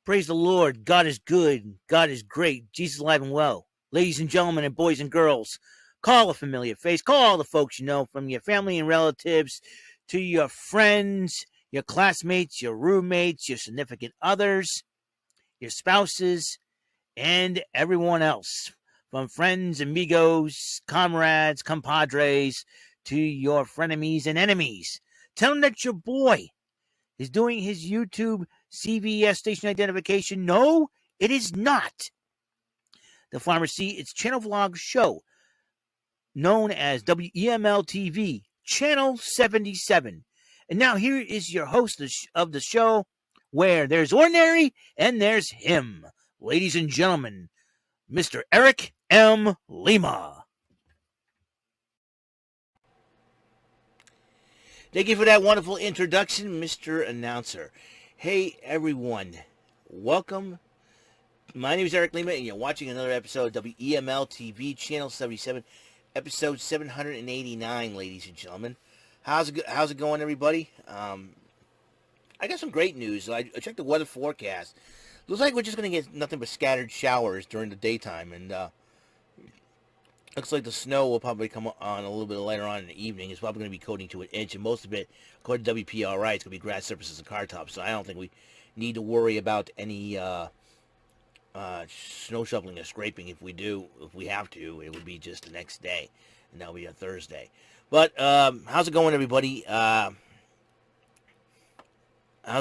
Praise the Lord. God is good. God is great. Jesus is alive and well. Ladies and gentlemen and boys and girls, call a familiar face. Call all the folks you know, from your family and relatives to your friends, your classmates, your roommates, your significant others, your spouses, and everyone else. From friends, amigos, comrades, compadres, to your frenemies and enemies. Tell them that your boy is doing his YouTube CVS station identification. No, it is not. The Pharmacy, its channel vlog show, known as WEML-TV, Channel 77. And now here is your host of the show, where there's ordinary and there's him. Ladies and gentlemen, Mr. Eric M. Lima. Thank you for that wonderful introduction, Mr. Announcer. Hey, everyone. Welcome. My name is Eric Lima, and you're watching another episode of WEML-TV, Channel 77, episode 789, ladies and gentlemen. How's it going, everybody? I got some great news. I checked the weather forecast. Looks like we're just going to get nothing but scattered showers during the daytime, and looks like the snow will probably come on a little bit later on in the evening. It's probably going to be coating to an inch, and most of it, according to WPRI, it's going to be grass surfaces and car tops. So I don't think we need to worry about any snow shoveling or scraping. If we have to, it would be just the next day, and that'll be a Thursday. But how's it going, everybody? How's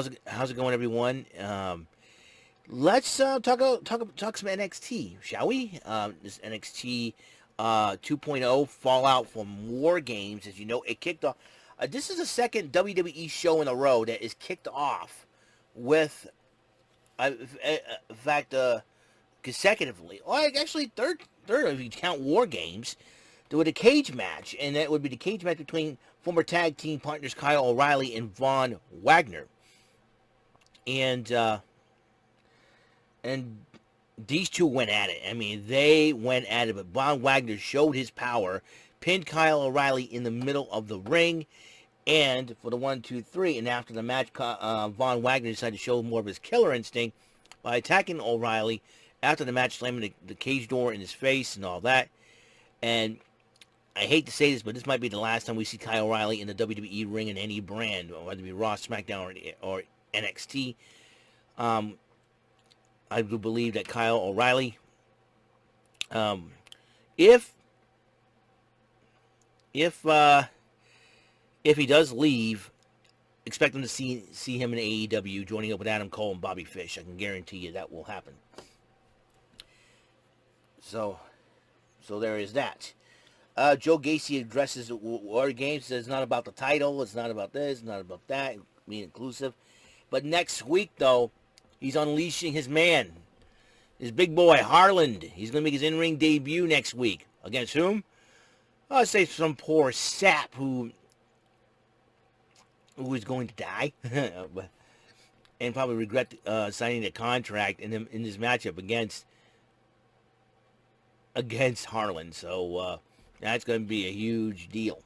it going, everyone? Let's talk some NXT, shall we? This NXT 2.0 fallout from WarGames. As you know, it kicked off. This is the second WWE show in a row that is kicked off with, in fact, consecutively. Or actually, third if you count WarGames, with a cage match, and that would be the cage match between former tag team partners Kyle O'Reilly and Von Wagner. And these two went at it. I mean, they went at it, but Von Wagner showed his power, pinned Kyle O'Reilly in the middle of the ring, and for the 1, 2, 3, and after the match, Von Wagner decided to show more of his killer instinct by attacking O'Reilly after the match, slamming the cage door in his face and all that. And I hate to say this, but this might be the last time we see Kyle O'Reilly in the WWE ring in any brand, whether it be Raw, SmackDown, or NXT. I do believe that Kyle O'Reilly, if he does leave, expect him to see him in AEW, joining up with Adam Cole and Bobby Fish. I can guarantee you that will happen. So there is that. Joe Gacy addresses WarGames. Says it's not about the title. It's not about this. It's not about that. Being inclusive. But next week, though, he's unleashing his man, his big boy, Harland. He's going to make his in-ring debut next week. Against whom? I'll say some poor sap who is going to die. And probably regret signing the contract in this matchup against Harland. So that's going to be a huge deal.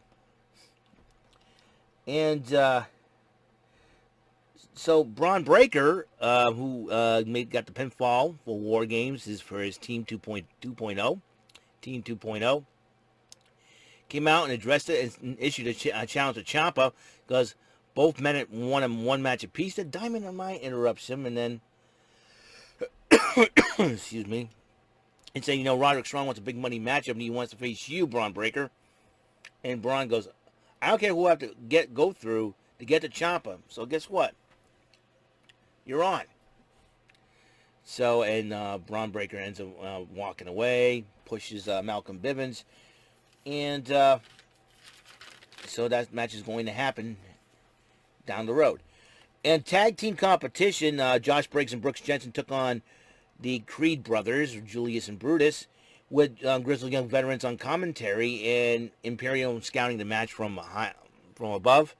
And so Braun Breaker, who got the pinfall for WarGames, is for his Team 2.0. Team 2.0 came out and addressed it and issued a challenge to Ciampa because both men had won one match apiece. The Diamond on Mine interrupts him and then, excuse me, and saying, Roderick Strong wants a big money matchup and he wants to face you, Braun Breaker. And Braun goes, I don't care who I have to go through to get to Ciampa. So guess what? You're on. So, and Braun Breaker ends up walking away, pushes Malcolm Bivens, and so that match is going to happen down the road. And tag team competition, Josh Briggs and Brooks Jensen took on the Creed brothers, Julius and Brutus, with Grizzled Young Veterans on commentary, and Imperium scouting the match from above.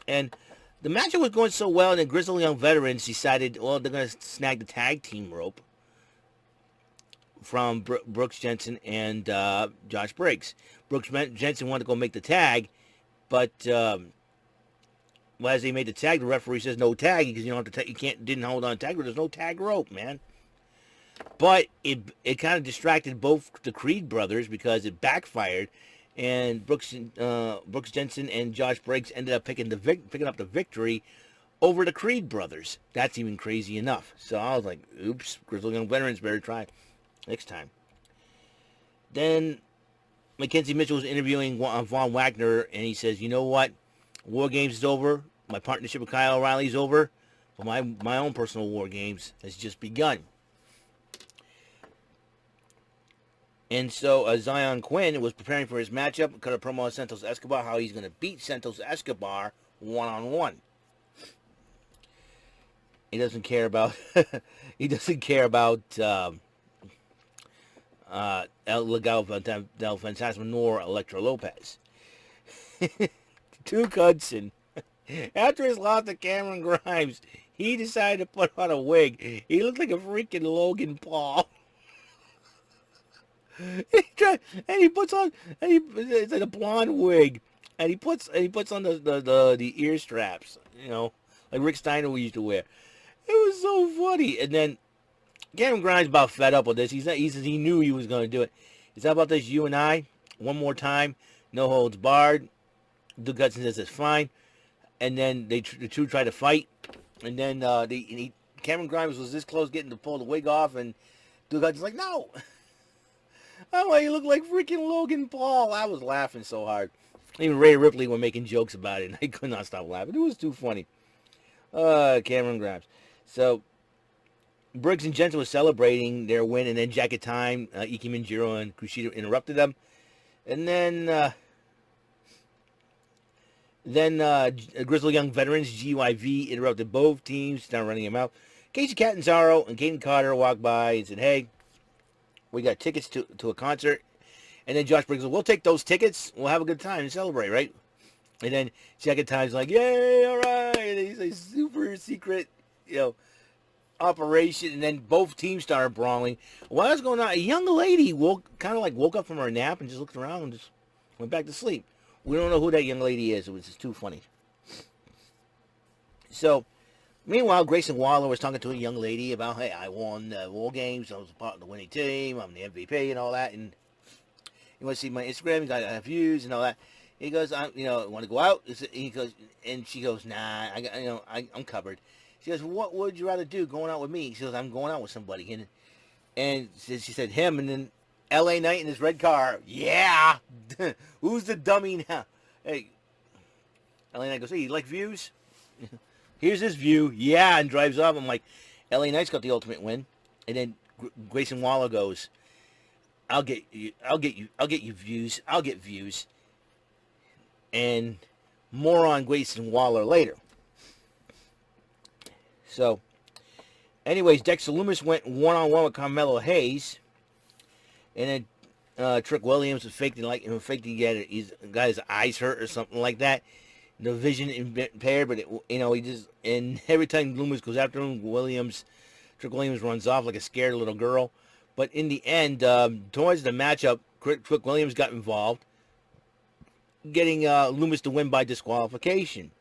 And the match was going so well, and the Grizzled Young Veterans decided, well, they're going to snag the tag team rope from Brooks Jensen and Josh Briggs. Brooks Jensen wanted to go make the tag, but well, as they made the tag, the referee says no tag because you don't have to. You can't didn't hold on tag, but there's no tag rope, man. But it kind of distracted both the Creed brothers because it backfired, and Brooks Jensen and Josh Briggs ended up picking up the victory over the Creed brothers. That's even crazy enough. So I was like, oops, Grizzled Young Veterans better try next time. Then Mackenzie Mitchell was interviewing Von Wagner, and he says, you know what? War Games is over. My partnership with Kyle O'Reilly is over. But my own personal War Games has just begun. And so Zion Quinn was preparing for his matchup, cut a promo on Santos Escobar, how he's going to beat Santos Escobar one-on-one. He doesn't care about El Legado del Fantasma nor Electra Lopez. Duke Hudson, after his loss to Cameron Grimes, he decided to put on a wig. He looked like a freaking Logan Paul. It's like a blonde wig, and he puts on the ear straps, you know, like Rick Steiner used to wear. It was so funny. And then Cameron Grimes about fed up with this. He says he knew he was going to do it. He said, how about this, you and I, one more time, no holds barred. Duke Hudson says it's fine. And then the two try to fight, and then Cameron Grimes was this close getting to pull the wig off, and Duke Hudson's like, no. I'm like, you look like freaking Logan Paul. I was laughing so hard. Even Rhea Ripley were making jokes about it, and I could not stop laughing. It was too funny. Cameron Grimes. So, Briggs and Jensen was celebrating their win, and then Jacket Time, Iki Manjiro and Kushida interrupted them. And then Grizzled Young Veterans, GYV, interrupted both teams, started running them out. Casey Catanzaro and Caden Carter walked by and said, hey, we got tickets to a concert. And then Josh Briggs said, we'll take those tickets. We'll have a good time and celebrate, right? And then Jacket Time's like, yay, all right. And he's a super secret, operation. And then both teams started brawling. While that's going on, a young lady woke up from her nap and just looked around and just went back to sleep. We don't know who that young lady is. It was just too funny. So, meanwhile, Grayson Waller was talking to a young lady about, hey, I won the War Games. I was a part of the winning team. I'm the MVP and all that. And you want to see my Instagram? I have views and all that. He goes, want to go out? He goes, and she goes, nah, I'm covered. She goes, what would you rather do going out with me? She goes, I'm going out with somebody. And she said him, and then LA Knight in his red car. Yeah. Who's the dummy now? Hey, LA Knight goes, hey, you like views? Here's his view. Yeah, and drives off. I'm like, LA Knight's got the ultimate win. And then Grayson Waller goes, I'll get you views. I'll get views. And more on Grayson Waller later. So, anyways, Dexter Lumis went one-on-one with Carmelo Hayes. And then Trick Williams was faking he's got his eyes hurt or something like that. The vision impaired, but he just, and every time Loomis goes after him, Trick Williams runs off like a scared little girl. But in the end, towards the matchup, Trick Williams got involved, getting Loomis to win by disqualification.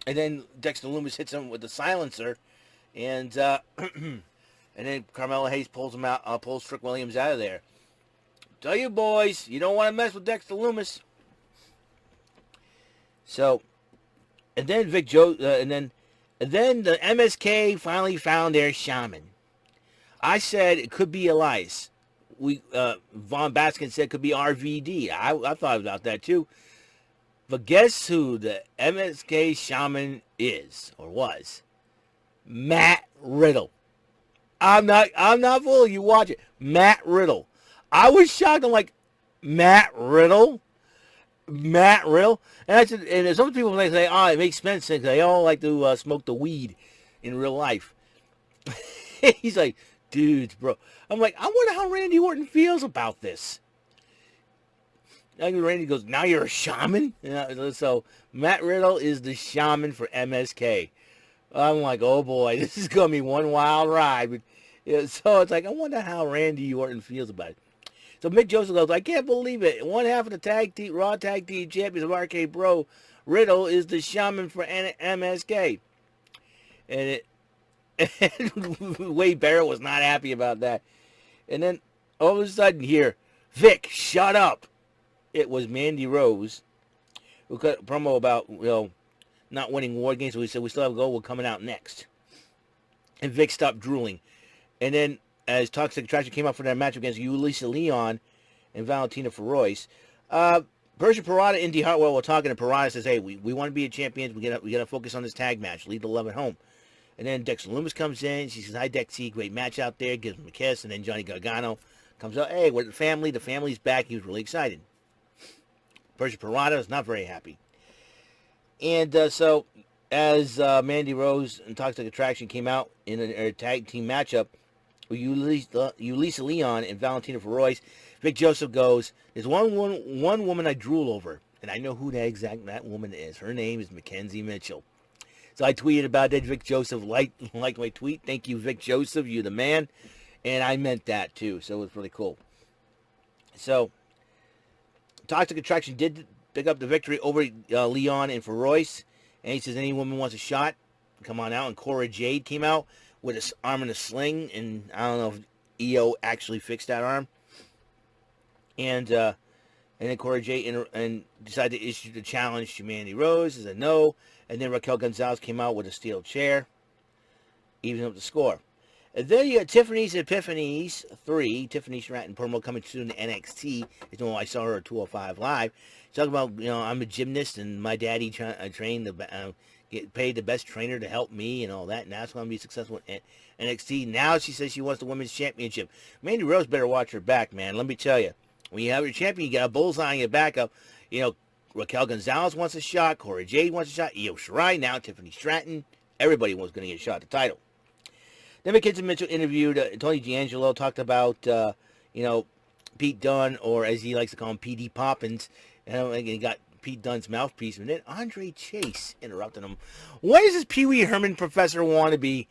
And then Dexter Lumis hits him with the silencer, and and then Carmelo Hayes pulls him out, pulls Trick Williams out of there. Tell you boys, you don't want to mess with Dexter Lumis. So, and then and then the MSK finally found their shaman. I said it could be Elias. Von Baskin said it could be RVD. I thought about that too. But guess who the MSK shaman is or was? Matt Riddle. I'm not fooling you. Watch it. Matt Riddle. I was shocked. I'm like, Matt Riddle? Matt Riddle? And I said, and some people say, it makes sense because they all like to smoke the weed in real life. He's like, dudes, bro. I'm like, I wonder how Randy Orton feels about this. And Randy goes, now you're a shaman? So Matt Riddle is the shaman for MSK. I'm like, oh boy, this is going to be one wild ride. But, so it's like, I wonder how Randy Orton feels about it. So Mick Joseph goes, I can't believe it. One half of the Raw Tag Team Champions of RK Bro, Riddle is the shaman for MSK. And Wade Barrett was not happy about that. And then all of a sudden here, Vic, shut up. It was Mandy Rose who cut a promo about, not winning WarGames. So we said we still have a goal. We're coming out next. And Vic stopped drooling. And then as Toxic Attraction came out for that match against Ulisa Leon and Valentina Feroz, Persia Parada, Indy Hartwell were talking, and Parada says, hey, we want to be a champion. We gotta focus on this tag match. Leave the love at home. And then Dexter Loomis comes in. She says, hi, Dexy. Great match out there. Gives him a kiss. And then Johnny Gargano comes out. Hey, we're the family. The family's back. He was really excited. Persia Parada was not very happy. And so as Mandy Rose and Toxic Attraction came out in a tag team matchup with Ulisa Leon and Valentina Feroz, Vic Joseph goes, there's one woman I drool over, and I know who that woman is. Her name is Mackenzie Mitchell. So I tweeted about that. Vic Joseph liked my tweet. Thank you, Vic Joseph. You're the man. And I meant that, too. So it was really cool. So Toxic Attraction did pick up the victory over Leon and Feroz. And he says, any woman wants a shot, come on out. And Cora Jade came out with his arm in a sling. And I don't know if EO actually fixed that arm. And then Cora Jade and decided to issue the challenge to Mandy Rose. He said no. And then Raquel Gonzalez came out with a steel chair, even up the score. And then you got Tiffany's Epiphanies 3. Tiffany Stratton promo coming soon to NXT. It's when I saw her at 205 Live. She's talking about, I'm a gymnast and my daddy trained get paid the best trainer to help me and all that. And that's why I'm going to be successful at NXT. Now she says she wants the women's championship. Mandy Rose better watch her back, man. Let me tell you. When you have your champion, you got a bullseye on your back up. Raquel Gonzalez wants a shot. Cora Jade wants a shot. Io Shirai, now Tiffany Stratton. Everybody was going to get a shot at the title. Then Mackenzie Mitchell interviewed Tony D'Angelo, talked about, Pete Dunne, or as he likes to call him, PD Poppins. And he got Pete Dunne's mouthpiece. And then Andre Chase interrupted him. Why does this Pee Wee Herman professor wannabe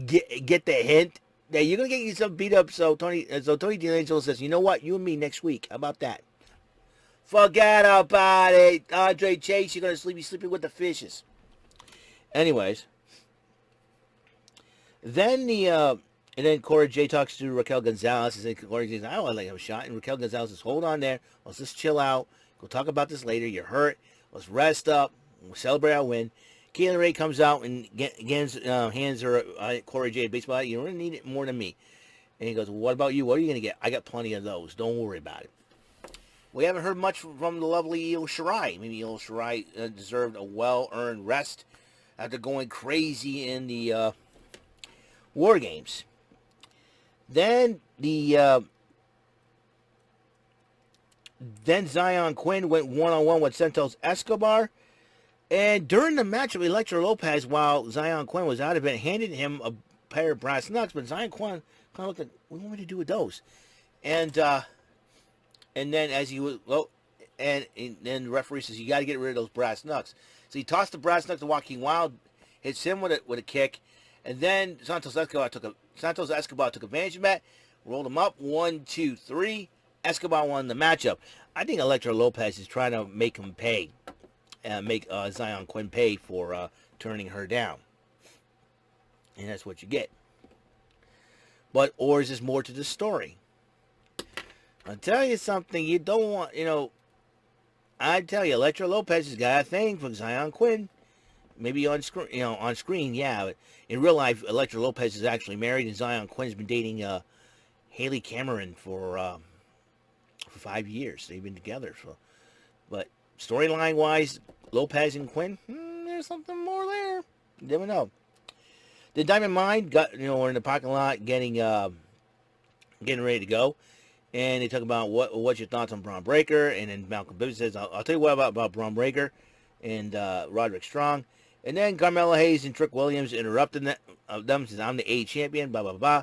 get the hint that you're going to get yourself beat up? So Tony D'Angelo says, you know what? You and me next week. How about that? Forget about it. Andre Chase, you're going to be sleeping with the fishes. Anyways. Then and then Cora Jade talks to Raquel Gonzalez. He says, Cora Jade says, I would like to have a shot. And Raquel Gonzalez says, hold on there. Let's just chill out. We'll talk about this later. You're hurt. Let's rest up. We'll celebrate our win. Kayla Ray comes out and hands her Cora Jade a baseball bat. You don't need it more than me. And he goes, well, what about you? What are you going to get? I got plenty of those. Don't worry about it. We haven't heard much from the lovely Io Shirai. Maybe Io Shirai deserved a well-earned rest after going crazy in the WarGames. Then then Zion Quinn went one-on-one with Santos Escobar. And during the match of Elektra Lopez, while Zion Quinn was out of it, handed him a pair of brass knucks. But Zion Quinn kind of looked like, what do you want me to do with those? And then as he was, and then the referee says, you got to get rid of those brass knucks. So he tossed the brass knucks to Joaquin Wilde, hits him with a kick. And then Santos Escobar took advantage of that, rolled him up, 1, 2, 3. Escobar won the matchup. I think Elektra Lopez is trying to make him pay, make Zion Quinn pay for turning her down. And that's what you get. Or is there more to the story? I'll tell you something, you don't want, I tell you, Elektra Lopez has got a thing for Zion Quinn. Maybe on screen, yeah. But in real life, Elektra Lopez is actually married, and Zion Quinn's been dating Haley Cameron for 5 years. They've been together. But storyline-wise, Lopez and Quinn, there's something more there. You never know. The Diamond Mine we're in the parking lot getting ready to go. And they talk about what's your thoughts on Braun Breaker. And then Malcolm Bivens says, I'll tell you what about Braun Breaker and Roderick Strong. And then Carmelo Hayes and Trick Williams interrupted them, says, I'm the A champion, blah, blah, blah.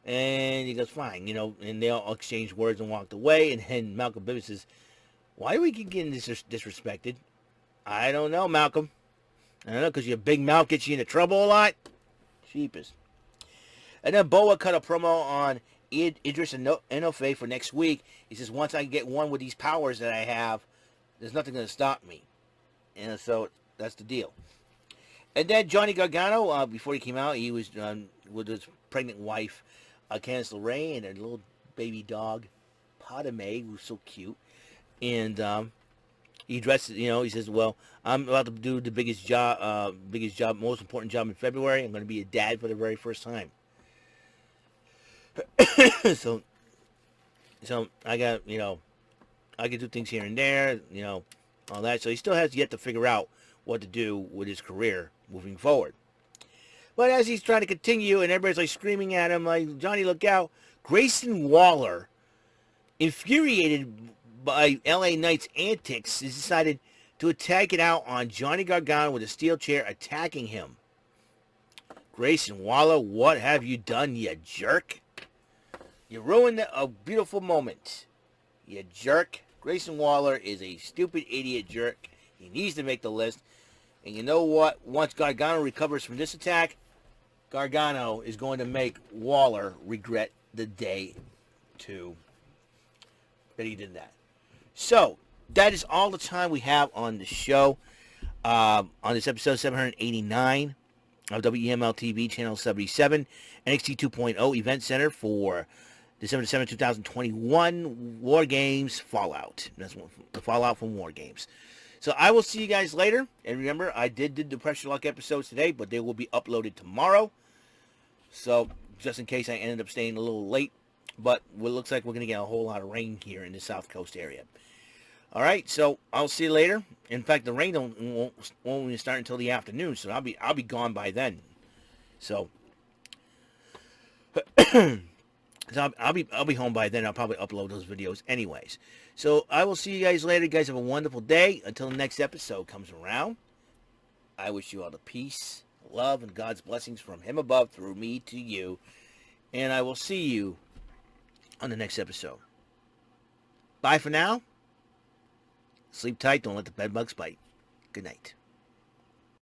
And he goes, fine, and they all exchanged words and walked away. And then Malcolm Bivens says, why do we keep getting disrespected? I don't know, Malcolm. I don't know, because your big mouth gets you into trouble a lot. Sheepish. And then Boa cut a promo on Idris Enofe for next week. He says, once I get one with these powers that I have, there's nothing going to stop me. And so that's the deal. And then Johnny Gargano, before he came out, he was with his pregnant wife, Candice LeRae, and their little baby dog, Padme, who's so cute. And he dresses, he says, well, I'm about to do the biggest job, most important job in February. I'm going to be a dad for the very first time. so I got, I can do things here and there, all that. So he still has yet to figure out what to do with his career moving forward. But as he's trying to continue and everybody's like screaming at him, like, Johnny, look out, Grayson Waller, infuriated by LA Knight's antics, has decided to attack it out on Johnny Gargano with a steel chair, attacking him. Grayson Waller, what have you done, you jerk? You ruined a beautiful moment, you jerk. Grayson Waller is a stupid idiot jerk. He needs to make the list. And you know what? Once Gargano recovers from this attack, Gargano is going to make Waller regret the day too that he did that. So, that is all the time we have on the show. On this episode 789 of WEML-TV, Channel 77, NXT 2.0 Event Center for December 7, 2021, WarGames Fallout. That's the Fallout from WarGames. So I will see you guys later. And remember, I did the Pressure Luck episodes today, but they will be uploaded tomorrow. So, just in case I ended up staying a little late. But it looks like we're going to get a whole lot of rain here in the South Coast area. All right, so I'll see you later. In fact, the rain won't even start until the afternoon, so I'll be gone by then. So, I'll be home by then. I'll probably upload those videos anyways. So I will see you guys later. You guys have a wonderful day. Until the next episode comes around, I wish you all the peace, love, and God's blessings from Him above through me to you. And I will see you on the next episode. Bye for now. Sleep tight. Don't let the bedbugs bite. Good night.